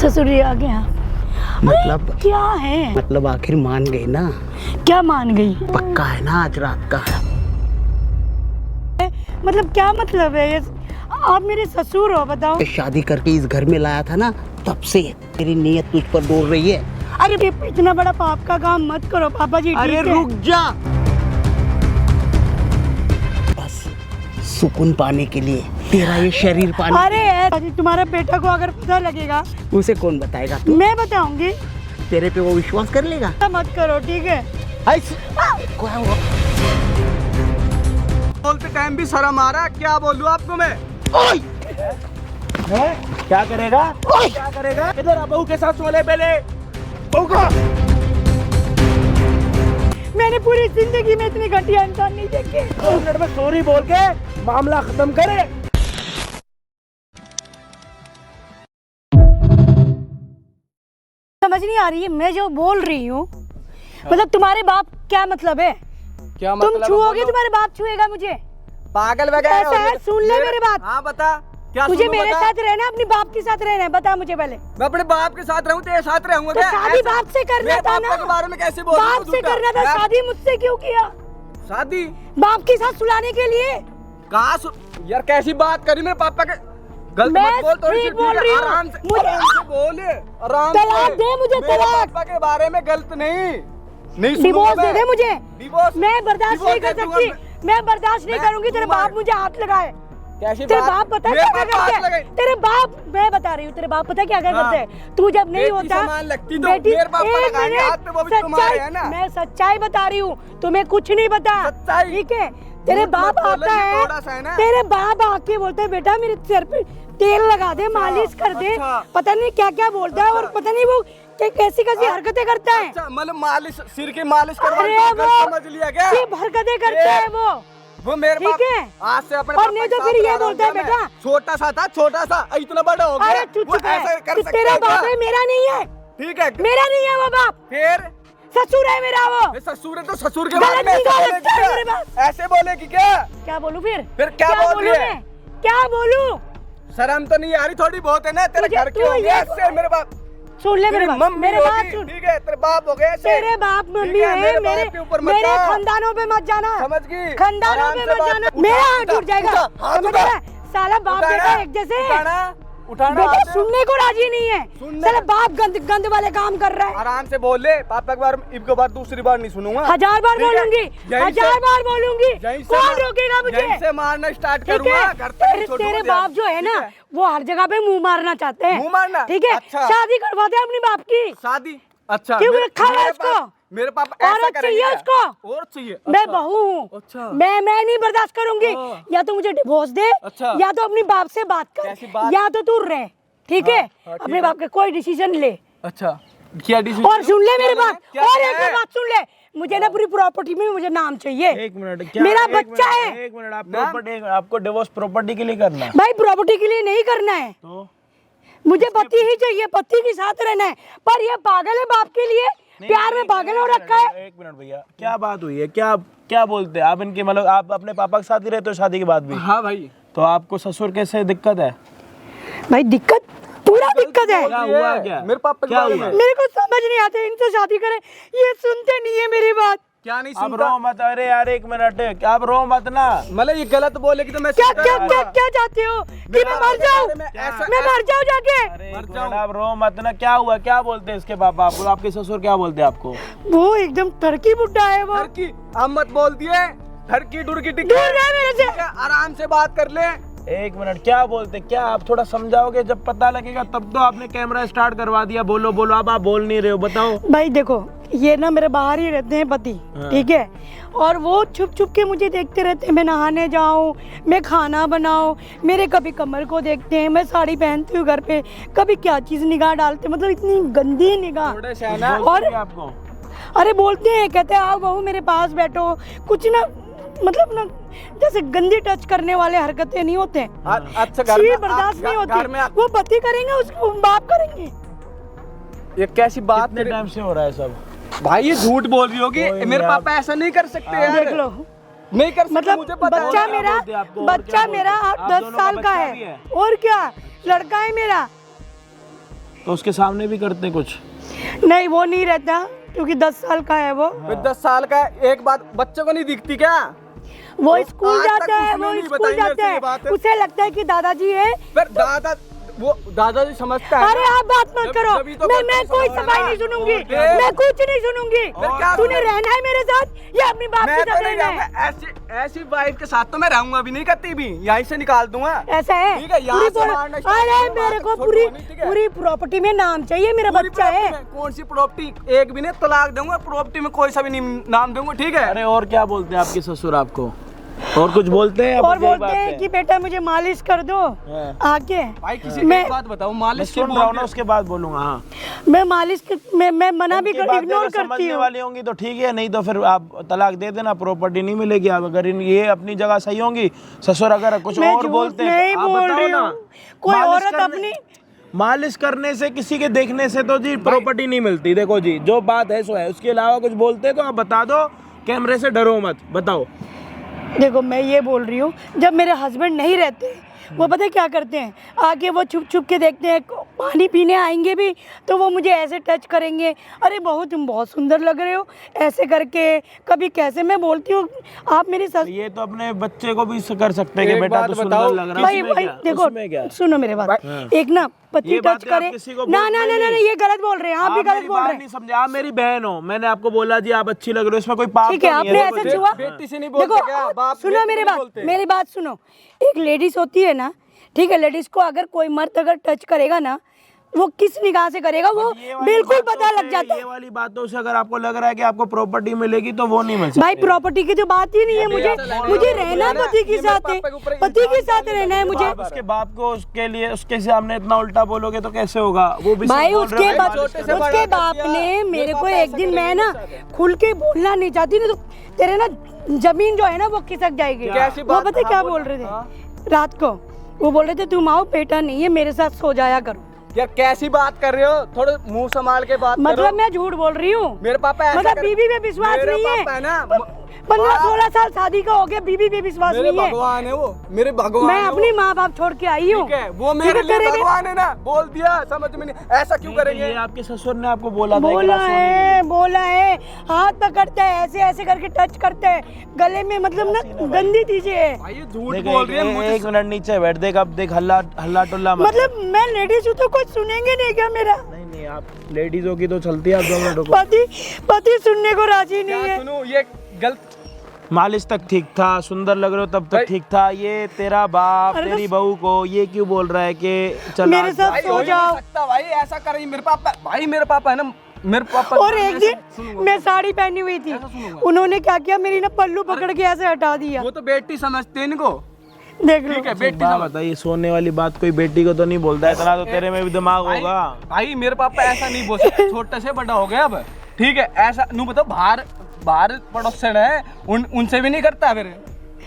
ससुर जी आ गया। मतलब क्या है? मतलब आखिर मान गई ना? क्या मान गई? पक्का है ना आज रात का? मतलब क्या मतलब है ये? आप मेरे ससुर हो, बताओ। शादी करके इस घर में लाया था ना, तब से तेरी नीयत तुझ पर डोल रही है। अरे ये इतना बड़ा पाप का काम मत करो पापा जी। अरे ठीक है? रुक जा, बस सुकून पाने के लिए तेरा ये शरीर पाने। अरे तुम्हारे बेटा को अगर पता लगेगा, उसे कौन बताएगा? तू? मैं बताऊंगी। तेरे पे वो विश्वास कर लेगा? मत करो, ठीक है? क्या हुआ? बोलते टाइम भी शर्म आ रहा है, क्या बोलूं आपको मैं? क्या करेगा? क्या करेगा? इधर आ, बहू के साथ सोले पहले। बहू का मैंने पूरी जिंदगी में इतनी घटिया इंसान नहीं देखे। 2 मिनट में सॉरी बोल के मामला खत्म करे। समझ नहीं आ रही है मैं जो बोल रही हूँ। मतलब तुम्हारे बाप क्या मतलब है? क्या तुम मतलब? छुओगे, तुम्हारे बाप छुएगा मुझे? पागल वगैरह ऐसा है, सुन ले मेरी बात। हाँ बता, क्या तुझे सुनूं मेरे बता? साथ रहना, अपने बाप के साथ रहना है? बता मुझे पहले। मैं अपने बाप के साथ रहूं, तेरे साथ रहूंगा तो क्या? शादी ऐसा- बाप से करना मेरे था पापा ना? के बारे में कैसे बोल रही बाप तू से झूठा? करना था, हैं? शादी मुझसे क्यों किया? शादी बाप के साथ सुलाने के लिए। कहाँ यार कैसी बात करी मेरे पापा के? गलत मैं मत बोल, थोड़ी सी ठीक बोल रही हूँ। आराम से मुझे- आराम से बोल, आराम तलाक से। दे मुझे, मेरे तलाक। पापा के बारे में गलत नहीं सुनूंगा डिवोर्स दे मैं। दे मुझे। डिवोर्स मैं बर्दाश्त डिवोर्स नहीं कर दे दूंगा सकती। मैं बर्दाश्त नहीं मैं करूंगी तेरे तुम्हारे- बाप मुझे हाथ लगाए। कैसी तेरे बात? बाप पता है मेरे क्या पापा हाथ करते लगाए। हैं? तेरे बाप, मैं बता रही हूँ, तेरे बाप पता है क्या हाँ। करते हैं? तू जब नहीं बेटी होता समान लगती तो बेटी, मेरे बाप को एक लगाएंगे मिनट, हाथ पे, वो भी तुम्हारे है ना? मैं सच्चाई बता रही हूँ, तुम्हें कुछ नहीं पता। सच्चाई? ठीक है? तेरे झूठ बाप मत बोलो, आता ये है, थोड़ा सा है ना? तेरे बाप आके बोलते हैं बेटा मेरे सिर पे तेल लगा दे, मालिश कर दे, अच्छा। पता नहीं क्या क्या बोलता है, और पता नहीं वो कैसी कैसी हरकतें करता है। अच्छा, मतलब मालिश, सिर की मालिश करवा अरे के वो समझ लिया क्या? सिर्फ हरकतें करता है वो मेरे ठीक बाप है? आज से अपने और पापा नहीं के तो साथ फिर ये रह रहा बोलता है हूँ मैं। बेटा, छोटा सा था, छोटा सा, इतना बड़ा हो गया। अरे चुप वो चुप है, ऐसे कर तू सकते तेरा हैं बाप क्या? है, मेरा नहीं है। ठीक है, मेरा नहीं है वो बाप, फिर ससुर है मेरा वो। ये ससुर है तो ससुर के गलत बारे में निगाह ऐसे रखता है मेरे बोलेगी बाप। क्या? ऐसे बोलेगी क्या? क्या बोलूं फिर? क्या बोल बोलूं रही है? मैं? क्या बोलूं? शर्म तो नहीं आ रही? थोड़ी बहुत है ना, तेरे तुझे- घर के तू होंगे ये- ऐसे मेरे बाप। सुन ले मेरे तेरी बाप, मम्मी मेरे होगी, बाप सुन। ठीक है, तेरे बाप हो गए ऐसे। तेरे बाप मम्मी ठीक है, है, मेरे मेरे बाप के ऊपर मत मेरे जा। खानदानों पे मत जाना। समझ गई? खानदानों आराम पे से मत बात- जाना, उठा, मेरा हाथ उठा, उठ जाएगा। उठा, हाथ समझ उठा। रहा है? साला बाप बेटा एक जैसे उठाना बेटा हाथ। सुनने को राजी नहीं है। सुनने- साला बाप गंद गंद वाले काम कर रहा है। आराम से बोल ले, पापा के बारे में इनके बाद दूसरी बार नहीं सुनूंगा। 1000 बार ठीक है? बोलूंगी, यहीं 1000 से- बार बोलूंगी। यहीं से कौन मार- रोकेगा मुझे? यहीं से मारना स्टार्ट ठीक करूंगा। है? घर तक नहीं तेरे छोड़ूंगा तेरे ध्यान। बाप जो है ना, ठीक वो हर जगह पे मुंह मारना चाहते हैं। मुंह मारना? ठीक है? अच्छा। शादी करवाते हैं अपने बाप की। शादी? अच्छा, क्यों मेरे- रखा है मेरे उसको? पाप- मेरे पापा ऐसा औरत करेंगे चाहिए क्या? उसको? और चाहिए? मैं अच्छा। बहू हूँ। अच्छा। मैं नहीं बर्दाश्त करूंगी। हाँ। या तो मुझे डिवोर्स दे, अच्छा। या तो अपनी बाप से बात कैसी कर, बात? या तो तू रह। ठीक हाँ, है? हाँ, ठीक अपने है। बाप के कोई डिसीजन ले। अच्छा, क्या डिसीजन? और सुन ले मेरी बात, क्या और है? एक और बात सुन ले, मुझे ना पूरी प्रॉपर्टी में मुझे नाम चाहिए। 1 मिनट, क्या मेरा एक बच्चा मिनट, है। 1 मिनट, आप प्रॉपर्टी, आपको डिवोर्स प्रॉपर्टी के लिए करना है भाई प्रॉपर्टी के लिए नहीं करना है, तो मुझे पति ही चाहिए, पति के साथ रहना है। पर ये पागल है बाप के लिए, प्यार में पागल हो रखा है। 1 मिनट भैया, क्या बात हुई है? क्या क्या बोलते हैं आप इनके? मतलब आप अपने पापा के साथ ही रहते हो शादी के बाद भी? हाँ भाई। तो आपको ससुर कैसे दिक्कत है? भाई दिक्कत, पूरा दिक्कत है। क्या हुआ? क्या मेरे पापा के क्या बारे हुआ? में? मेरे को समझ नहीं आता, इनसे शादी करें, ये सुनते नहीं है मेरी बात। क्या नहीं आप सुनता? रो मत। अरे यार 1 मिनट, आप रो मत ना। मतलब ये गलत बोलेगी तो मैं क्या सुनता क्या रहूंगा। क्या क्या चाहते हो कि मैं मर जाऊं? मैं मर जाऊं जाके? अरे 1 मर मिनट, जाऊं। आप रो मत ना। क्या हुआ? क्या बोलते हैं इसके पापा आपको? आपके ससुर क्या बोलते हैं आपको? वो एकदम टर्की बुड्ढा है वो। घर की हम मत बोल दिए, घर की डुरकी टिक दूर रह मेरे से। आराम से बात कर ले। 1 मिनट, क्या बोलते? क्या आप थोड़ा समझाओगे? जब पता लगेगा तब तो। आपने कैमरा स्टार्ट करवा दिया, बोलो बोलो। अब आप बोल नहीं रहे हो, बताओ। भाई देखो, ये ना मेरे बाहर ही रहते हैं पति, ठीक है? और वो छुप छुप के मुझे देखते रहते हैं, मैं नहाने जाऊं, मैं खाना बनाऊं, मेरे कभी कमर को देखते हैं, मैं साड़ी पहनती हूँ घर पे, कभी क्या चीज निगाह डालते, मतलब इतनी गंदी निगाह। थोड़े से है ना। और बोलते हैं आपको? अरे बोलते हैं, कहते हैं आओ बहू मेरे पास बैठो, कुछ ना, मतलब ना जैसे गंदी टच करने वाले हरकतें नहीं होते हैं। अच्छा, घर छी, में बर्दाश्त नहीं घर में होती। वो पति करेंगे, उसको बाप करेंगे। ये कैसी बात? कितने टाइम से हो रहा है सब? भाई ये झूठ बोल रही होगी, कोई मेरे नहीं, पापा ऐसा नहीं कर सकते यार। देख लो, नहीं कर सकते, मतलब मुझे पता है। बच्चा क्या मेरा, बोलते हैं आपको? और क्या बच्चा बोलते मेरा हैं? आप 10 दोनों का साल का बच्चा भी है, है? और क्या, लड़का है मेरा। तो उसके सामने भी करते कुछ? नहीं वो नहीं रहता क्योंकि 10 साल का है वो। फिर 10 साल का है, एक बात बच्चों को नहीं दिखती क्या? वो तो स्कूल आज तक जाता है, उसने वो नहीं स्कूल बताई मेरे जाता से ये है, बात है। उसे लगता है कि दादाजी है। फिर दादाजी समझता है। अरे आप बात मत करो, जब ही तो मैं बच्चे कोई समझ सफाई रहे नहीं हैं। सुनूंगी, फिर? मैं कुछ नहीं सुनूंगी। फिर क्या तूने सुनेगी? रहना है मेरे साथ या अपनी बाप मैं के तो साथ नहीं रहना है? रहूंगा, ऐसी वाइफ के साथ तो मैं रहूंगा भी नहीं, करती भी यहीं से निकाल दूंगा। ऐसा है? ठीक है, यहाँ पूरी से मारना स्टार्ट अरे करो, मेरे वहाँ को तक पूरी छोड़ो नहीं, ठीक है? पूरी प्रॉपर्टी में नाम चाहिए, मेरा पूरी बच्चा है। प्रॉपर्टी में कौन सी प्रॉपर्टी? एक भी नहीं, तलाक दूंगा, प्रॉपर्टी में कोई सा भी नहीं नाम दूंगा, ठीक है? अरे और क्या बोलते हैं आपके ससुर आपको? और कुछ बोलते हैं? और बोलते हैं कि बेटा मुझे मालिश कर दो हाँ। आके। भाई किसी मैं एक बात बताओ, मैं मालिश की सुन रहा हूँ ना, उसके बाद बोलूंगा। हाँ, मैं मालिश मैं मना भी उनकी बातें इग्नोर अगर करती समझने हूँ। वाली होंगी तो ठीक है, नहीं तो फिर आप तलाक दे देना, प्रॉपर्टी नहीं मिलेगी। आप अगर ये अपनी जगह सही होंगी, ससुर अगर कुछ मैं और झूठ बोलते हैं नहीं तो आप बोल बताओ रही ना। हूँ। कोई मालिश औरत करने- अपनी मालिश करने से, किसी के देखने से तो जी प्रॉपर्टी नहीं मिलती। देखो जी, जो बात है सो है, उसके अलावा कुछ बोलते हैं तो आप बता दो, कैमरे से डरो मत, बताओ। देखो मैं ये बोल रही हूँ, जब मेरे हस्बैंड नहीं रहते वो पता है क्या करते हैं, आके वो छुप छुप के देखते हैं, पानी पीने आएंगे भी तो वो मुझे ऐसे टच करेंगे, अरे तुम बहुत सुंदर लग रहे हो, ऐसे करके। कभी कैसे मैं बोलती हूँ आप मेरी सस। ये तो अपने बच्चे को भी कर सकते हैं कि एक बेटा बात तो सुंदर बताओ, लग रहा है। भाई उसमें भाई क्या? देखो उसमें क्या? सुनो मेरे बात, एक ना पति ये टच बातें आप करे किसी को ना बोलते ना ना ना नहीं। ये गलत बोल रहे हैं, आप भी गलत मेरी बोल बात रहे नहीं हैं। समझे। आप मेरी बहन हो, मैंने आपको बोला जी आप अच्छी लग रहे हो, इसमें कोई पाप ठीक है, तो नहीं आपने देखो ऐसे जी। छुआ। बेटी से नहीं बोलते क्या? देखो बाप सुनो बेटी मेरी नहीं बात, बोलते। मेरी बात सुनो। एक लेडीज होती है ना, ठीक है, लेडीज को अगर कोई मर्द अगर टच करेगा ना, वो किस निगाह से करेगा वो ये वाली बिल्कुल बातों पता लग से- जाता ये है। वाली बातों से अगर आपको लग रहा है कि आपको प्रॉपर्टी मिलेगी तो वो नहीं मिल सकती। भाई प्रॉपर्टी की जो बात ही नहीं है, मुझे रहना पति के साथ है, पति के साथ रहना है मुझे। आप उसके बाप को उसके लिए उसके सामने इतना उल्टा बोलोगे तो कैसे होगा? वो भी भाई सब बोल रहे हो, उसके बाप ने मेरे को एक दिन, मैं ना खुल के बोलना नहीं चाहती ना, तो तेरे ना जमीन जो है ना वो खिसक जाएगी। कैसी वो बात? पता है क्या हाँ, बोल रहे हाँ। थे रात को? वो बोल रहे थे तुम आओ, बेटा नहीं है, मेरे साथ सो जाया करो। यार कैसी बात कर रहे हो? थोड़े मुंह संभाल के बात मतलब करो। मैं झूठ बोल रही हूँ? मेरे पापा ऐसा मतलब कर- बीवी पे विश्वास मेरे नहीं है? पापा है ना, 15-16 साल शादी का हो गया, बीवी पे विश्वास मेरे नहीं है? भगवान है वो, मेरे भगवान मैं है वो। अपनी माँ बाप छोड़ के आई हूँ। ठीक है, वो मेरे लिए भगवान है ना, बोल दिया, समझ में नहीं, ऐसा क्यों करेंगे? ये आपके ससुर ने आपको बोला था कि बोला ना सोने बोला है, हाथ पकड़ते हैं, ऐसे ऐसे करके टच करते हैं गले में, मतलब ना गंदी चीजें है। भाई ये झूठ देख, बोल रही है मुझे। एक मिनट नीचे बैठ, देख अब देख, हल्ला हल्ला टुल्ला मत। मतलब मैं लेडीज हूँ तो कुछ सुनेंगे नहीं क्या मेरा? नहीं नहीं, आप लेडीज होगी तो चलती है। आप 2 मिनट रुको। पति सुनने को राजी नहीं क्या है। सुनो, ये गलत। मालिश तक ठीक था, सुंदर लग रहे हो तब तक भाई- ठीक था। ये तेरा बाप अरे तो- तेरी बहू को ये क्यों बोल रहा है कि चल मेरे आज- साथ भाई सो हो ही जाओ। नहीं सकता भाई, ऐसा करें मेरे पापा। भाई मेरे पापा है ना, मेरे पापा। और एक दिन मैं साड़ी पहनी हुई थी, उन्होंने क्या किया, मेरी ना पल्लू पकड़ के ऐसे हटा दिया। वो तो बेटी समझते हैं इनको। देख लो ठीक है, बेटी बात समझ। बताइए, सोने वाली बात कोई बेटी को तो नहीं बोलता है, इतना तो तेरे में भी दिमाग भाई- होगा। भाई मेरे पापा ऐसा नहीं बोल सकते, छोटे से बड़ा हो गया अब। ठीक है, ऐसा नू बताओ, बाहर पड़ोसन है, उनसे भी नहीं करता फिर।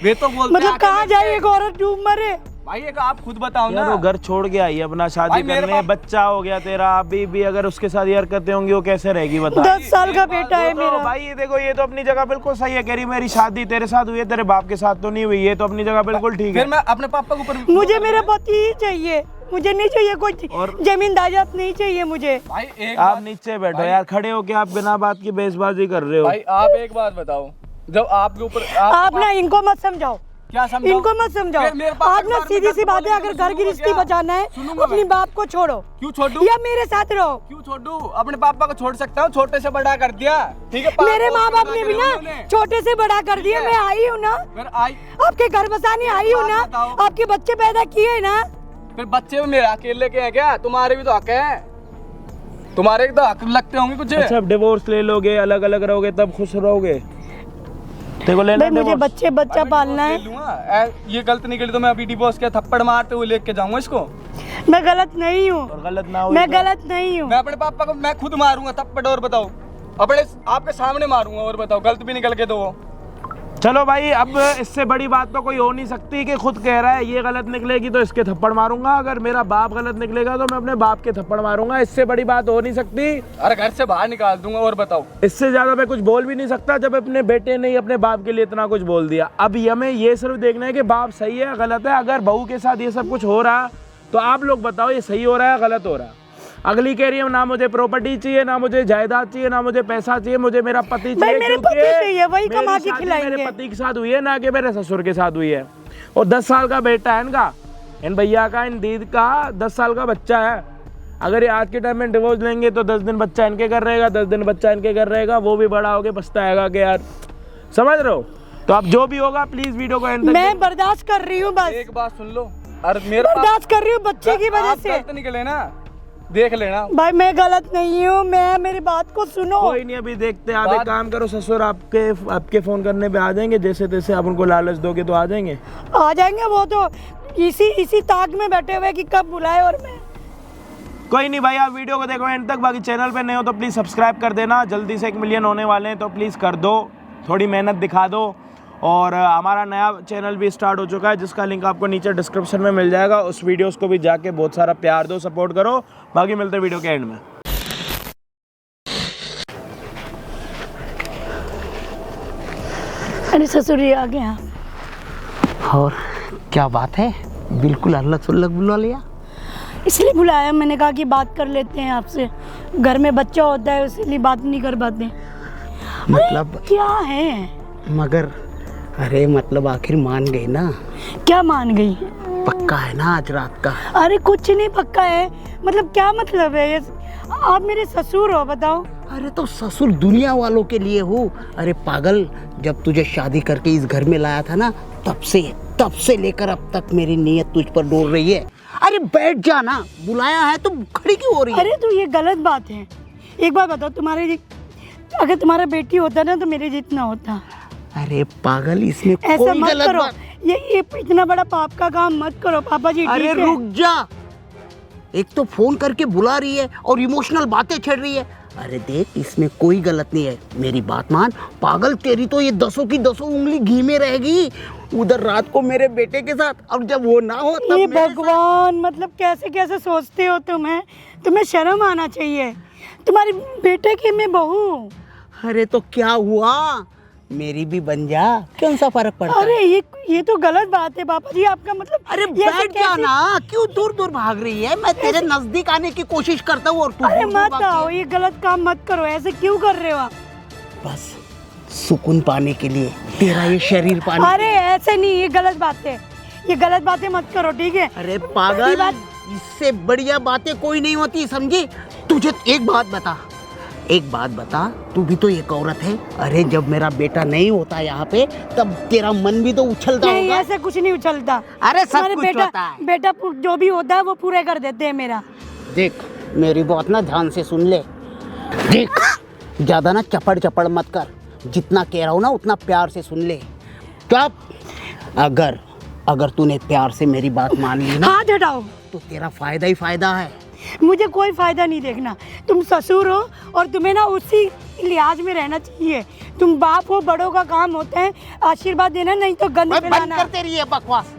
वे तो बोलते मतलब हैं कहाँ आके जाए एक औरत डूब मरे? भाई एक आप खुद बताओ यार ना। वो घर छोड़ के आई है अपना, शादी भाई मेरे करने, पाप- बच्चा हो गया तेरा, अभी भी अगर उसके साथ ये हरकतें होंगी वो कैसे रहेगी बता। 10 साल का बेटा है तो मेरा। भाई ये देखो, ये तो अपनी जगह बिल्कुल सही है, कह रही मेरी शादी तेरे साथ हुई है, तेरे बाप के साथ तो नहीं हुई। ये तो अपनी जगह बिल्कुल ठीक फिर है। मैं अपने पापा के ऊपर। मुझे मेरा पति ही चाहिए, मुझे नहीं चाहिए कोई और- जमींदारियात नहीं चाहिए मुझे। भाई एक आप बात, नीचे बैठो यार, खड़े हो के आप बिना बात की बेइज्जती कर रहे हो। भाई आप एक बात बताओ, जब आपके ऊपर आप ना इनको मत समझाओ, क्या समझाओ? इनको मत समझाओ। फिर मेरे पापा आप के ना बारे में सीधी सी गलत बात है, बोलेंगे अगर तो घर की सुनूंगा रिश्ती क्या? बचाना है सुनूंगा अपनी मैं। बाप को छोड़ो क्यों छोड़ दूं? या मेरे साथ रहो। क्यों छोड़ दूं? अपने पापा को छोड़ सकता हूँ, छोटे से बड़ा कर दिया। ठीक है, मेरे माँ बाप ने भी ना उन्होंने। छोटे से बड़ा कर दिया, है। मैं आई हूँ ना, फिर आई, आपके घर बसाने आई हूँ ना, बात बताओ। आपके बच्चे पैदा किए ना। फिर बच्चे भी मेरे अकेले के हैं क्या? तुम्हारे भी तो हक है, तुम्हारे भी तो हक लगते होंगे कुछ। अच्छा, अब डिवोर्स ले लोगे, अलग अलग रहोगे तब खुश रहोगे? देखो लेना भाई मुझे डिवोर्स। बच्चा पालना ले है। लूंगा। ये गलत निकली तो मैं अभी डिवोर्स के थप्पड़ मारते हुए लेके जाऊंगा इसको। मैं गलत नहीं हूँ, और गलत ना हो मैं तो- गलत नहीं हूँ। मैं अपने पापा को मैं खुद मारूंगा थप्पड़, और बताओ अपने आपके सामने मारूंगा, और बताओ गलत भी निकल के तो वो। चलो भाई, अब इससे बड़ी बात तो कोई हो नहीं सकती कि खुद कह रहा है ये गलत निकलेगी तो इसके थप्पड़ मारूंगा, अगर मेरा बाप गलत निकलेगा तो मैं अपने बाप के थप्पड़ मारूंगा। इससे बड़ी बात हो नहीं सकती। अरे घर से बाहर निकाल दूंगा, और बताओ। इससे ज्यादा मैं कुछ बोल भी नहीं सकता जब अपने बेटे ने ही अपने बाप के लिए इतना कुछ बोल दिया। अब हमें ये सिर्फ देखना है कि बाप सही है गलत है। अगर बहू के साथ ये सब कुछ हो रहा तो आप लोग बताओ, ये सही हो रहा है गलत हो रहा है? अगली कह रही है ना मुझे प्रॉपर्टी चाहिए, ना मुझे जायदाद चाहिए, ना मुझे पैसा चाहिए, मुझे मेरा पति चाहिए। मेरे क्योंकि पति चाहिए, वही मेरी कमा के शादी खिलाएंगे। मेरे पति के साथ हुई है, ना कि मेरे ससुर के साथ हुई है। और 10 साल का बेटा है इनका, इन भैया का, इन दीद का 10 साल का बच्चा है। अगर ये आज के टाइम में डिवोर्स लेंगे तो 10 दिन बच्चा इनके घर रहेगा, 10 दिन बच्चा इनके घर रहेगा, वो भी बड़ा होके पछताएगा कि यार, समझ रहे हो। तो अब जो भी होगा प्लीज वीडियो को एंड तक मैं बर्दाश्त कर रही हूँ, बस एक बात सुन लो, और मेरे पास बर्दाश्त कर रही हूँ बच्चे की वजह आप से। गलत निकले ना, देख लेना। भाई मैं गलत नहीं हूँ, मैं मेरी बात को सुनो। कोई नहीं, अभी देखते हैं। आप एक काम करो, ससुर आपके फोन करने पे आ जाएंगे, जैसे तैसे आप उनको लालच दोगे तो आ जाएंगे। आ जाएंगे, वो तो इसी ताक में बैठे हुए कि कब बुलाए। और मैं कोई नहीं भाई, आप वीडियो को देखो एंड तक। बाकी चैनल पे नए हो तो प्लीज़ सब्सक्राइब कर देना। जल्दी से 1 मिलियन होने वाले हैं तो प्लीज़ कर दो, थोड़ी मेहनत दिखा दो। और हमारा नया चैनल भी स्टार्ट हो चुका है, जिसका लिंक आपको नीचे डिस्क्रिप्शन में मिल जाएगा। उस वीडियोस को भी जाके बहुत सारा प्यार दो, सपोर्ट करो। बाकी मिलते हैं वीडियो के एंड में। अरे ससुर जी आ गए। और क्या बात है, बिल्कुल अल्लाह सुल्लक बुला लिया। इसलिए बुलाया, मैंने कहा कि बात कर लेते हैं आपसे। घर में बच्चा होता है इसलिए बात नहीं कर पाते। मतलब क्या है? मगर अरे मतलब आखिर मान गई ना? क्या मान गई? पक्का है ना आज रात का? अरे कुछ नहीं पक्का है, मतलब क्या मतलब है ये? आप मेरे ससुर हो, बताओ। अरे तो ससुर दुनिया वालों के लिए हो। अरे पागल, जब तुझे शादी करके इस घर में लाया था ना, तब से लेकर अब तक मेरी नीयत तुझ पर डोल रही है। अरे बैठ जा ना, बुलाया है तो खड़ी क्यों हो रही है? अरे तो ये गलत बात है। एक बात बताओ, अगर तुम्हारा बेटी होता ना तो मेरे जितना होता। अरे पागल, इसमें ऐसा कोई मत गलत करो। बात। ये इतना बड़ा पाप का काम मत करो पापा जी। अरे ठीक है? रुक जा, एक तो फोन करके बुला रही है और इमोशनल बातें छेड़ रही है। अरे देख, इसमें कोई गलत नहीं है, मेरी बात मान। पागल, तेरी तो ये 10 की 10 उंगली घी में रहेगी उधर रात को मेरे बेटे के साथ, और जब वो ना हो तब ये मेरे भगवान, मतलब कैसे कैसे सोचते हो तुम्हें शर्म आना चाहिए। तुम्हारे बेटे की मैं बहू हूँ। साथ। अरे तो क्या हुआ, मेरी भी बन जा, कौन सा फर्क पड़ता है? अरे ये तो गलत बात है पापा जी, आपका मतलब। अरे ये ऐसे बैठ जा ना, क्यों दूर दूर भाग रही है? मैं तेरे नजदीक आने की कोशिश करता हूँ और तू अरे दूर दूर मत भागती आओ, है। ये गलत काम मत करो। ऐसे क्यों कर रहे हो आप? बस सुकून पाने के लिए, तेरा ये शरीर पाने। अरे ऐसे नहीं, ये गलत बात है। ये गलत बातें मत करो, ठीक है? अरे बड़ी पागल, बात- इससे बढ़िया बातें कोई नहीं होती, समझी? तुझे एक बात बता, तू भी तो एक औरत है। अरे जब मेरा बेटा नहीं होता यहाँ पे, तब तेरा मन भी तो उछलता नहीं, होगा। ऐसे कुछ नहीं उछलता। अरे सब तुम्हारे कुछ होता है। बेटा जो भी होता है वो पूरा कर देते हैं मेरा। देख, मेरी बात ना ध्यान से सुन ले। देख, ज्यादा ना चपड़ मत कर, जितना कह रहा हूँ ना उतना प्यार से सुन ले। चुप। अगर तूने प्यार से मेरी बात मान ली ना, हाथ हटाओ। तो तेरा फायदा ही फायदा है। मुझे कोई फायदा नहीं देखना। तुम ससुर हो और तुम्हें ना उसी लिहाज में रहना चाहिए। तुम बाप हो, बड़ों का काम होता है आशीर्वाद देना, नहीं तो गंद बंद फैलाना। करते रहिए बकवास।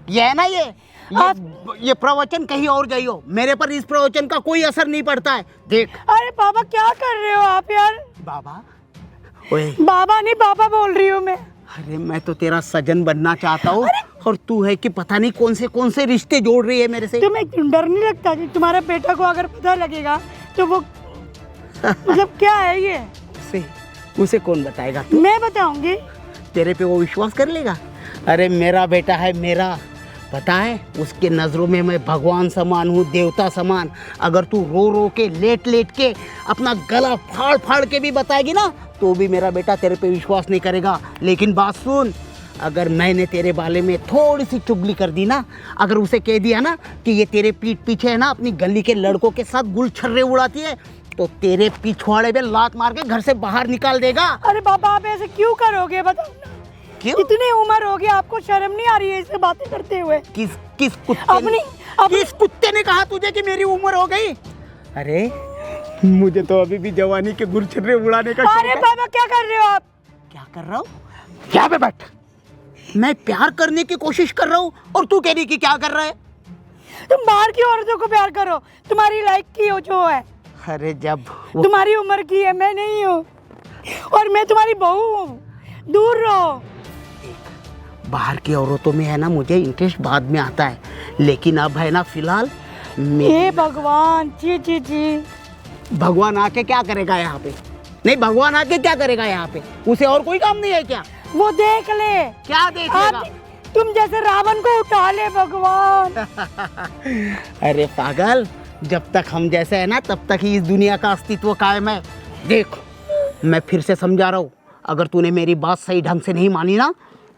ये है ना, ये प्रवचन कहीं और जाइयो, मेरे पर इस प्रवचन का कोई असर नहीं पड़ता है। देख अरे पापा क्या कर रहे हो आप यार? बाबा, ओए, बाबा नहीं, पापा बोल रही हूँ मैं। अरे मैं तो तेरा सजन बनना चाहता हूँ, और तू है कि पता नहीं कौन से रिश्ते जोड़ रही है मेरे से। तुम्हें डर नहीं लगता कि तुम्हारे बेटा को अगर पता लगेगा तो वो मतलब क्या है ये? उसे कौन बताएगा? तू? मैं बताऊंगी। तेरे पे वो विश्वास कर लेगा? अरे मेरा बेटा है, मेरा, पता है उसके नज़रों में मैं भगवान समान हूँ, देवता समान। अगर तू रो रो के, लेट के अपना गला फाड़ के भी बताएगी ना, तो भी मेरा बेटा तेरे पे विश्वास नहीं करेगा। लेकिन बात सुन, अगर मैंने तेरे बारे में थोड़ी सी चुगली कर दी ना, अगर उसे कह दिया ना कि ये तेरे पीठ पीछे है ना अपनी गली के लड़कों के साथ गुलछर्रे उड़ाती है, तो तेरे पिछवाड़े पे लात मार के घर से बाहर निकाल देगा। अरे पापा आप ऐसे क्यों करोगे, बताओ ना। क्यों? इतनी उम्र हो गई, आपको शर्म नहीं आ रही है इससे बातें करते हुए? किस कुत्ते ने कहा तुझे कि मेरी उम्र हो गई? अरे मुझे तो अभी भी जवानी के गुलछर्रे उड़ाने का शौक अरे है। पापा क्या कर रहे हो आप? क्या कर रहा हूँ? क्या पे बैठ। मैं प्यार करने की कोशिश कर रहा हूँ और तू कह रही कि क्या कर रहा है? तुम बाहर की औरतों को प्यार करो, तुम्हारी लाइक की हो जो है। अरे जब वो तुम्हारी उम्र की है, मैं नहीं हूँ, और मैं तुम्हारी बहू हूँ। दूर रहो। बाहर की औरतों में है ना मुझे इंटरेस्ट बाद में आता है, लेकिन अब है ना फिलहाल हे भगवान, ची ची ची। भगवान आके क्या करेगा यहाँ पे? नहीं, भगवान आके क्या करेगा यहाँ पे? उसे और कोई काम नहीं है क्या? वो देख ले, क्या देखेगा? आप तुम जैसे रावण को उठा ले भगवान। अरे पागल, जब तक हम जैसे है ना तब तक ही इस दुनिया का अस्तित्व कायम है। देख, मैं फिर से समझा रहा हूँ, अगर तूने मेरी बात सही ढंग से नहीं मानी ना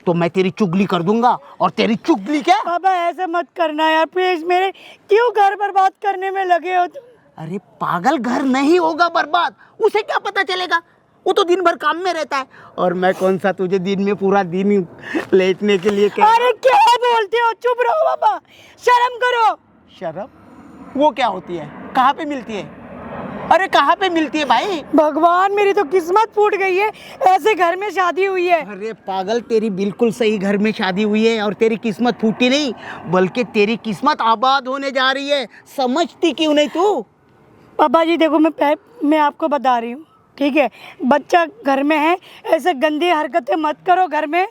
तो मैं तेरी चुगली कर दूंगा। और तेरी चुगली क्या? बाबा ऐसे मत करना यार प्लीज, मेरे क्यों घर बर्बाद करने में लगे हो तुम? अरे पागल, घर नहीं होगा बर्बाद, उसे क्या पता चलेगा? वो तो दिन भर काम में रहता है, और मैं कौन सा तुझे दिन में पूरा दिन लेटने के लिए कह। अरे क्या बोलते हो? चुप रहो बाबा, शर्म करो। शर्म? वो क्या होती है? कहाँ पे मिलती है? अरे कहाँ पे मिलती है भाई? भगवान, मेरी तो किस्मत फूट गई है, ऐसे घर में शादी हुई है। अरे पागल, तेरी बिल्कुल सही घर में शादी हुई है, और तेरी किस्मत फूटी नहीं बल्कि तेरी किस्मत आबाद होने जा रही है। समझती क्यों नहीं तू? पापा जी देखो, मैं आपको बता रही हूँ, ठीक है? बच्चा घर में है, ऐसे गंदी हरकतें मत करो घर में।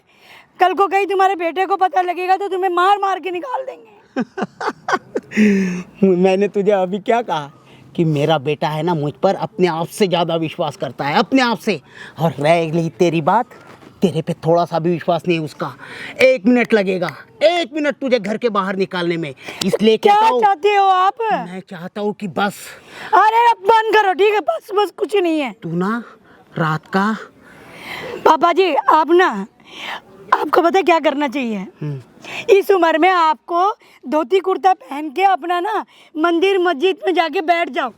कल को कहीं तुम्हारे बेटे को पता लगेगा तो तुम्हें मार मार के निकाल देंगे। मैंने तुझे अभी क्या कहा कि मेरा बेटा है ना मुझ पर अपने आप से ज़्यादा विश्वास करता है, अपने आप से। और रह गई तेरी बात, तेरे पे थोड़ा सा भी विश्वास नहीं है उसका। 1 मिनट लगेगा, 1 मिनट तुझे घर के बाहर निकालने में। इसलिए क्या कहता हूँ, चाहते हो आप? मैं चाहता हूँ कि बस अरे अब बंद करो, ठीक है? बस बस, कुछ नहीं है। तू ना रात का पापा जी आप ना, आपको पता है क्या करना चाहिए? इस उम्र में आपको धोती कुर्ता पहन के अपना ना मंदिर मस्जिद में जाके बैठ जाओ।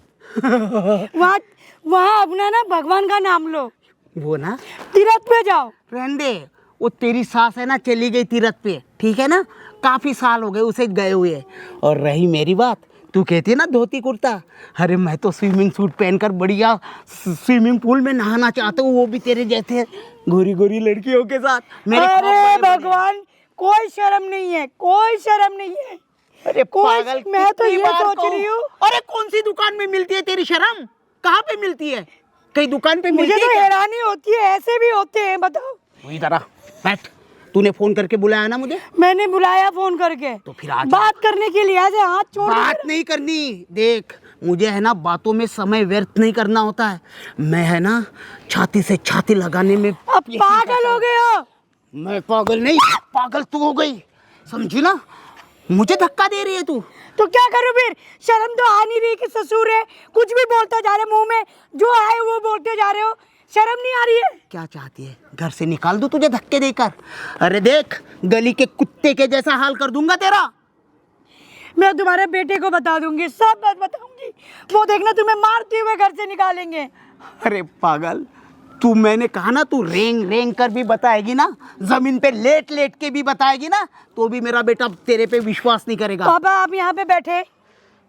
वहाँ अपना ना भगवान का नाम लो, वो ना तीर्थ पे जाओ। रहने दे, वो तेरी सास है ना चली गई तीरथ पे, ठीक है ना? काफ़ी साल हो गए उसे गए हुए। और रही मेरी बात, तू कहती है ना धोती कुर्ता, अरे मैं तो स्विमिंग सूट पहनकर बढ़िया स्विमिंग पूल में नहाना चाहता हूँ, वो भी तेरे जैसे गोरी गोरी लड़कियों के साथ। मेरे ख्वाब अरे बड़े बड़े। भगवान, कोई शर्म नहीं है, कोई शर्म नहीं है। अरे पागल, मैं तो कितनी ये बार सोच कहूँ? रही हूँ। अरे कौन सी दुकान में मिलती है तेरी शर्म? कहाँ पे मिलती है? कहीं दुकान पे मुझे मिलती तो है क्या? हैरानी होती है, ऐसे भी होते हैं बताओ। वही तरह बैठ, तूने फोन करके बुलाया ना मुझे, मैंने बुलाया फोन करके, तो फिर आ जा। बात करने के लिए ऐसे हाथ छोड़ बात नहीं करनी। देख, मुझे है ना बातों में समय व्यर्थ नहीं करना होता है। मैं है ना छाती से छाती लगाने में अब पागल हो गए हो। मैं पागल नहीं, पागल तू हो गई, समझी ना? मुझे धक्का दे रही है तू। तो क्या करूं फिर? शर्म तो आ नहीं रही कि ससुर है, कुछ भी बोलते जा रहे, मुंह में जो आए वो बोलते जा रहे हो, शर्म नहीं आ रही है? क्या चाहती है? घर से निकाल दूं तुझे धक्के देकर? अरे देख, गली के कुत्ते के जैसा हाल कर दूंगा तेरा। मैं तुम्हारे बेटे को बता दूंगी, सब बात बताऊंगी, वो देखना तुम्हें मारते हुए घर से निकालेंगे। अरे पागल, तू, मैंने कहा ना, तू रेंग रेंग कर भी बताएगी ना, जमीन पे लेट लेट के भी बताएगी ना, तो भी मेरा बेटा तेरे पे विश्वास नहीं करेगा। पापा आप यहाँ पे बैठे,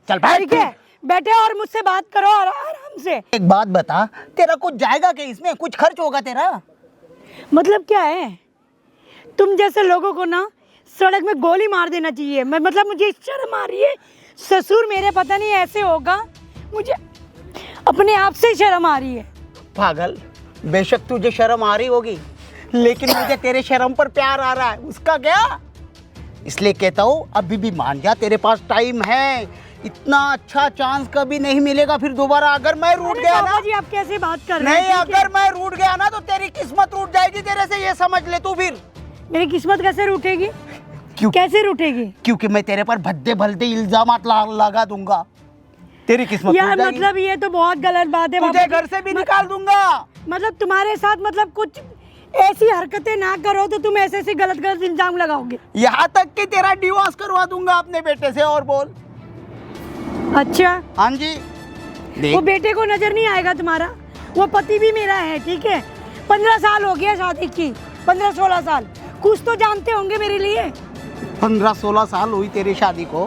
चल बैठ। ठीक है? बैठे और मुझसे बात करो और आराम से। एक बात बता, तेरा कुछ जाएगा क्या इसमें? कुछ खर्च होगा तेरा? मतलब क्या है, तुम जैसे लोगों को ना सड़क में गोली मार देना चाहिए। मैं मतलब मुझे शर्म आ रही है, ससुर मेरे पता नहीं ऐसे होगा, मुझे अपने आप से शर्म आ रही है। पागल, बेशक तुझे शर्म आ रही होगी, लेकिन मुझे तेरे शर्म पर प्यार आ रहा है, उसका क्या? इसलिए कहता हूँ अभी भी मान जा, तेरे पास टाइम है। इतना अच्छा चांस कभी नहीं मिलेगा फिर दोबारा। अगर मैं रूठ अरे गया पापा ना, जी आप कैसे बात कर रहे हैं? नहीं, ठीक है? अगर मैं रूठ गया ना तो तेरी किस्मत रूठ जाएगी तेरे से, ये समझ ले तू फिर। मेरी किस्मत कैसे रूठेगी? क्यों? कैसे रूठेगी? क्योंकि मैं तेरे पर भद्दे भलते इल्जाम लगा दूंगा, तेरी किस्मत यार रूठ जाएगी। मतलब ये तो बहुत गलत बात है तुझे पापा जी। घर से भी निकाल दूंगा। मतलब तुम्हारे साथ मतलब कुछ ऐसी हरकतें ना करो तो तुम ऐसे ऐसे गलत गलत इल्जाम लगाओगे। यहाँ तक कि तेरा डिवोर्स करवा दूंगा अपने बेटे से। और बोल। अच्छा, हाँ जी, वो देख, बेटे को नजर नहीं आएगा तुम्हारा? वो पति भी मेरा है, ठीक है? 15 साल हो गया शादी की, 15-16 साल, कुछ तो जानते होंगे मेरे लिए। 15-16 साल हुई तेरी शादी को,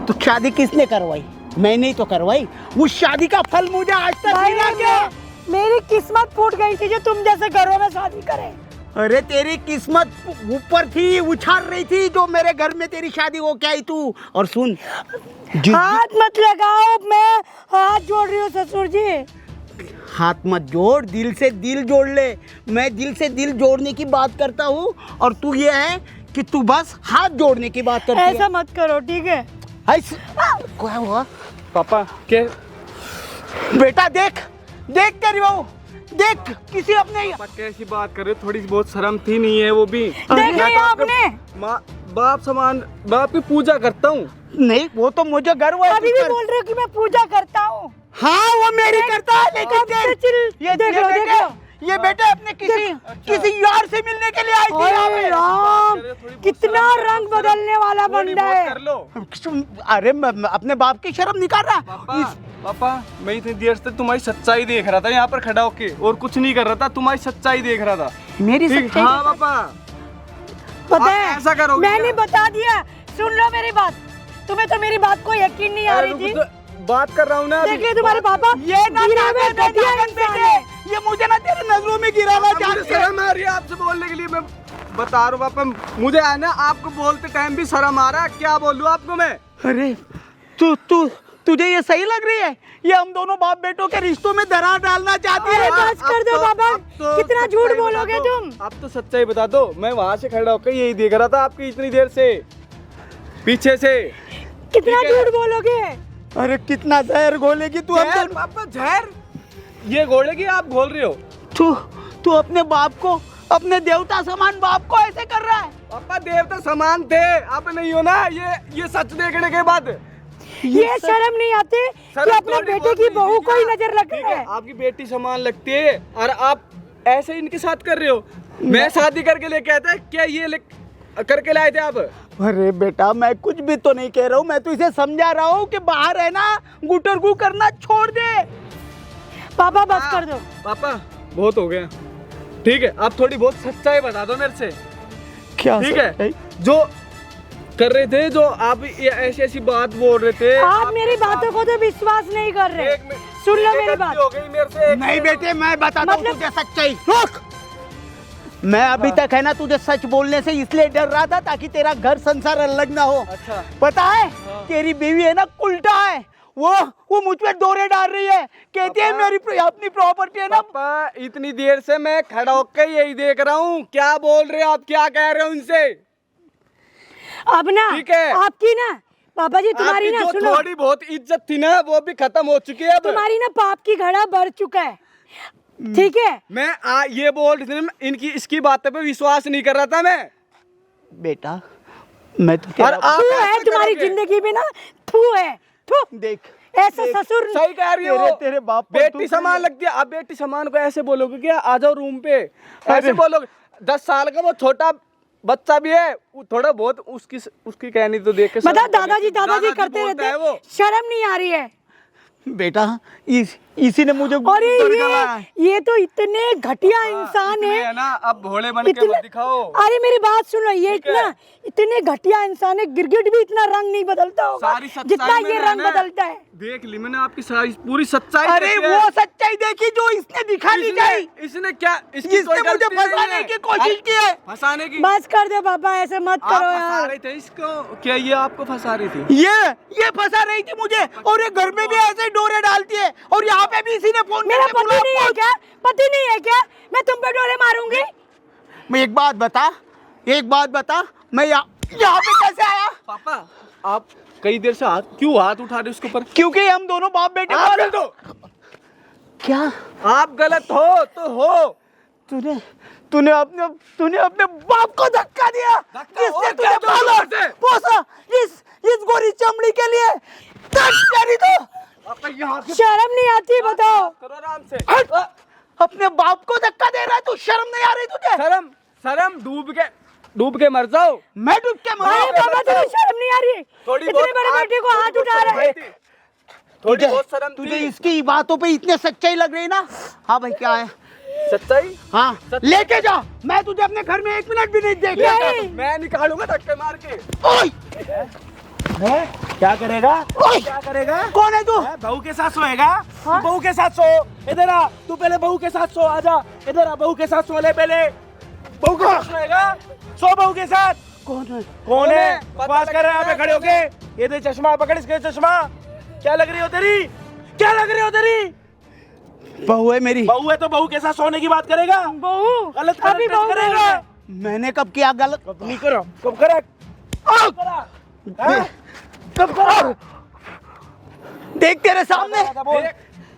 तो शादी किसने करवाई? मैंने ही तो करवाई। उस शादी का फल मुझे आज तक मिला क्या? मेरी किस्मत फूट गई थी जो तुम जैसे घरों में शादी करें। अरे तेरी किस्मत ऊपर थी, उछाल रही थी, जो मेरे घर में तेरी शादी हो के आई तू। और सुन, हाथ मत लगाओ, मैं हाथ जोड़ रही हूँ ससुर जी। हाथ मत जोड़, दिल से दिल जोड़ ले। मैं दिल से दिल जोड़ने की बात करता हूँ, और तू ये है कि तू बस हाथ जोड़ने की बात करती है। ऐसा मत करो, ठीक है? क्या हुआ? पापा के बेटा देख देख तेरी बहू, देख किसी अपने पापा कैसी बात कर रहे हो? थोड़ी बहुत शर्म थी नहीं है वो भी? देख लिया आपने? बाप समान बाप की पूजा करता हूँ। नहीं, वो तो मुझे गर्व है। अभी भी बोल रहे हो कि मैं पूजा करता हूँ? हाँ वो मेरी करता है, लेकिन ये देख लो, देख लो। ये बेटे अपने किसी यार से मिलने के लिए आई थी यहाँ पे। राम, कितना रंग बदलने वाला बंदा है। कर लो। अरे अपने बाप की शर्म निकाल रहा। पापा मैं इतनी देर से तुम्हारी सच्चाई देख रहा था यहाँ पर खड़ा होके, और कुछ नहीं कर रहा था, तुम्हारी सच्चाई देख रहा था। मेरी ठीक, सच्चाई? हाँ पापा पता आप है ऐसा करोगे मैंने क्या? बता दिया। सुन लो मेरी बात, तुम्हें तो मेरी बात को यकीन नहीं आ रही थी। बात कर रहा हूँ ना। देख लिया तुम्हारे पापा, ये ना गिरे हुए घटिया इंसान है। ये मुझे ना तेरे नजरों में गिराना चाहते हैं। शर्म आ रही है आपसे बोलने के लिए। मैं बता रहा हूँ पापा, मुझे है ना आपको बोलते टाइम भी शर्म आ रहा है। क्या बोलूँ आपको मैं? अरे तुझे ये सही लग रही है? ये हम दोनों बाप बेटों के रिश्तों में दरार डालना चाहती है? अरे बस कर दो बाबा, कितना झूठ सच्चाई बोलोगे बता दो। तुम? अब तो सच्चाई बता दो। मैं वहाँ से खड़ा होकर यही देख रहा था आपकी इतनी देर से, पीछे से। कितना ठीक है। झूठ बोलोगे? अरे कितना जहर घोलेगी तू? हम जहर पापा, जहर ये घोलेगी आप बोल रहे हो? तू अपने बाप को, अपने देवता समान बाप को ऐसे कर रहा है? पापा देवता समान थे, आप नहीं हो ना। ये सच देखने के बाद ये शर्म नहीं आते कि अपने बेटे की बहू को ही नजर लग रहा है? आपकी बेटी समान लगती है और आप ऐसे इनके साथ कर रहे हो। मैं शादी करके लेके आया था, क्या ये करके लाए थे आप? अरे बेटा मैं कुछ भी तो नहीं कह रहा हूँ, मैं तो इसे समझा रहा हूँ कि बाहर है ना गुटरगू करना छोड़ दे। पापा बस कर दो। पापा बहुत हो गया, ठीक है? आप थोड़ी बहुत सच्चाई बता दो मेरे से। क्या ठीक है? जो कर रहे थे, जो आप ये ऐसी ऐसी बात बोल रहे थे, आप मेरी बातों को तो विश्वास नहीं कर रहे। सुन लो मेरी बात। हो गई मेरे से। नहीं बेटे मैं बताता हूँ तुझे सच्चाई। रुक, मैं अभी तक है ना तुझे सच बोलने से इसलिए डर रहा था ताकि तेरा घर संसार अलग ना हो। अच्छा। पता है तेरी बीवी है ना उल्टा है, वो मुझ पे डोरे डाल रही है, कहती है मेरी अपनी प्रॉपर्टी है ना। पापा इतनी देर से मैं खड़ा होकर यही देख रहा हूँ, क्या बोल रहे हो आप, क्या कह रहे हो उनसे? अब ना ठीक है। आपकी ना पापा जी, तुम्हारी आपकी ना जो सुनो, थोड़ी बहुत इज्जत थी ना वो भी खत्म हो चुकी है अब। तुम्हारी ना पाप की घड़ा भर चुका है, ठीक है? मैं ये बोल रही थी ना, इनकी इसकी बातों पे विश्वास नहीं कर रहा था मैं। बेटा मैं तो और आप थू है ऐसे तुम्हारी करोगे? जिंदगी में ना, थू है, थू। देख ऐसे ससुर सही कह रही हो। तेरे बाप पर बेटी तू- समान लगती है। आप बेटी समान को ऐसे बोलोगे क्या? आ जाओ रूम पे, ऐसे बोलोगे? 10 साल का वो छोटा बच्चा भी है, वो थोड़ा बहुत उसकी कहनी तो देख के बता, शर्म दादाजी दादाजी करते बोलता है रहते, वो। शर्म नहीं आ रही है? बेटा इसी ने मुझे अरे गड़गड़ाया है। ये तो इतने घटिया इंसान इतने है ना, अब भोले बन के मत दिखाओ। अरे मेरी बात सुनो, ये ठीक है। इतना इतने घटिया इंसान है, गिरगिट भी इतना रंग नहीं बदलता होगा सारी सच्चाई जितना मैंने ये है रंग ना, बदलता है। देख ली मैंने आपकी सारी पूरी सच्चाई। अरे देखी है। वो सच्चाई देखी जो इसने दिखानी चाहिए। इसने क्या, इसकी इसने कोई मुझे गलती नहीं फंसाने है। की कोशिश की है। फंसाने की? बस कर दो पापा, ऐसे मत आप करो फंसा यार। रहे थे इसको, क्या ये आपको फंसा रही थी? ये फंसा रही थी मुझे, और ये घर में भी ऐसे ही डोरे डालती है, और यहाँ पे भी इसी ने फोन मेरा करके पति नहीं है बुलाया। क्या? पति नहीं है क्या? मैं तुम पे डोरे मारूंगी? मैं एक बात बता, मैं यहाँ पे कैसे आया? पापा आप कई देर से क्यों हाथ उठा रहे उसके ऊपर? क्योंकि हम दोनों बाप बेटे आप को- गलत हो। क्या आप गलत हो तो हो। तूने अपने बाप को धक्का दिया, धक्का जिसने और तुझे क्या पाला से? पोसा इस गोरी चमड़ी के लिए। तो पापा यहाँ से शर्म नहीं आती? बताओ। करो आराम से। हट! अपने बाप को धक्का दे रहा है तू, शर्म नहीं आ रही तुझे? शर्म डूब के मर जाओ। मैं डूब के अरे मरा? पापा तुम्हें शर्म नहीं आ रही? थोड़ी इतने बड़े बेटे को हाथ उठा रहे हैं। थोड़ी बहुत शर्म तुझे थी। इसकी बातों पे इतने सच्चाई लग रही है ना? हाँ भाई क्या है? सच्चाई? हाँ लेके जा, मैं तुझे अपने घर में 1 मिनट भी नहीं देखा। नहीं। मैं निकालूंगा धक्के मार के। ओए क्या करेगा? ओए क्या करेगा? कौन है तू? बहू के साथ सोएगा? तू बहू के साथ सो। इधर आ, तू पहले बहू के साथ सो। आजा इधर आ, बहू के साथ सो ले पहले। बहू के साथ सोएगा? सो बहू के साथ। कौन है? बकवास कर रहे हैं यहाँ पे खड़े होके? ये दे चश्मा, पकड़ इसके चश्मा। क्या लग रही हो तेरी? बहू है मेरी। बहू है तो बहू के साथ सोने की बात करेगा? बहू गलत अभी बहू करेगा? है। मैंने कब किया गलत? नहीं करो, कब करा? देख तेरे सामने।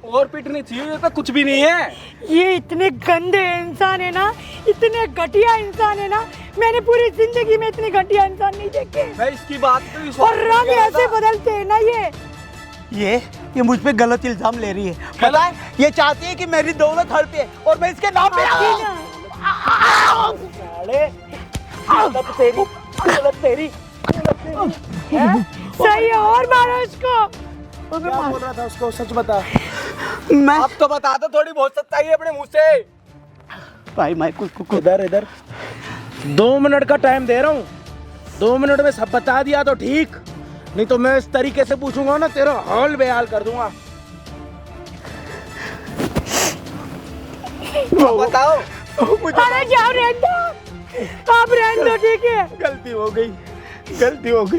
और पिटनी चाहिए, ये तो कुछ भी नहीं है। ये इतने गंदे इंसान है ना, इतने घटिया इंसान है ना, मैंने पूरी जिंदगी में इतने घटिया इंसान नहीं देखे। मैं इसकी बात पे विश्वास और नहीं रंग करता। ऐसे बदलते हैं ना ये मुझ पे गलत इल्जाम ले रही है। पता है ये चाहती है कि मेरी दौलत हड़पे और मैं इसके नाम पे आपकी ना। सही है, और मारो इसको। क्या बोल रहा था उसको, सच बता। मैं अब तो बता दो, थोड़ी बहुत सच्चाई है अपने मुंह से। भाई मैं कुछ इधर इधर 2 मिनट का टाइम दे रहा हूँ, 2 मिनट में सब बता दिया तो ठीक, नहीं तो मैं इस तरीके से पूछूंगा ना तेरा हाल बेहाल कर दूंगा। बताओ। अरे जाओ, रहने दो, आप रहने दो, ठीक है। गलती हो गई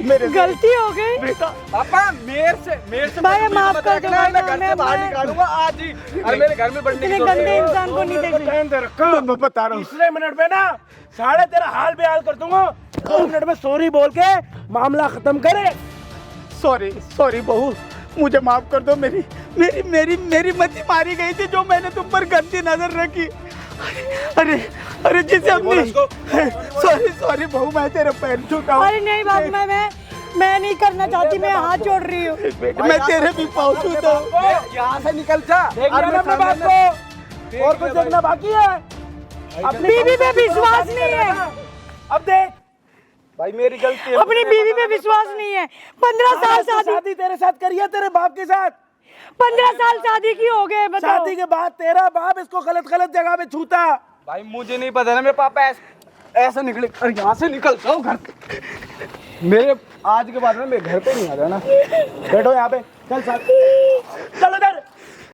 मेरे से। गलती हो गई। बेटा पापा मेरे से भाई, बदतमीजी माफ मत कर रखना, दो, मैं घर से मैं- बाहर निकालूंगा आज ही। और मेरे घर में बढ़ने इतने की गंदे जरूरत इंसान को नहीं देखना। टाइम दे रखा, मैं बता रहा हूँ। तीसरे मिनट में ना साढ़े तेरा हाल बेहाल कर दूंगा। 2 मिनट में सॉरी बोल के मामला खत्म करे। सॉरी बहू, मुझे माफ कर दो। मेरी मति मारी गई थी जो मैंने तुम पर गंदी नजर रखी। अरे जिसे अपनी सॉरी बहू, मैं तेरे पैर छूता हूँ। अरे नहीं बात, मैं नहीं करना चाहती, मैं हाथ जोड़ रही हूँ। मैं तेरे भी पाँव छूता हूँ। यहाँ से निकल जा। देख लिया ना अपने बाप को, और कुछ देखना बाकी है। अपनी बीवी पे विश्वास नहीं है, अब देख, भाई मेरी गलती है। अपनी बीवी पे विश्वास नहीं है। 15 साल शादी, शादी तेरे साथ करी है, तेरे बाप के साथ। 15 साल शादी की हो गए, बताओ। शादी के बाद तेरा बाप इसको गलत जगह पे छूता। भाई मुझे नहीं पता ना, मेरे पापा ऐसा निकले। अरे यहाँ से निकल जाओ घर पे। मेरे आज के बाद में मेरे घर पे नहीं आ जाना। बैठो यहाँ पे, चल साथ, चल इधर।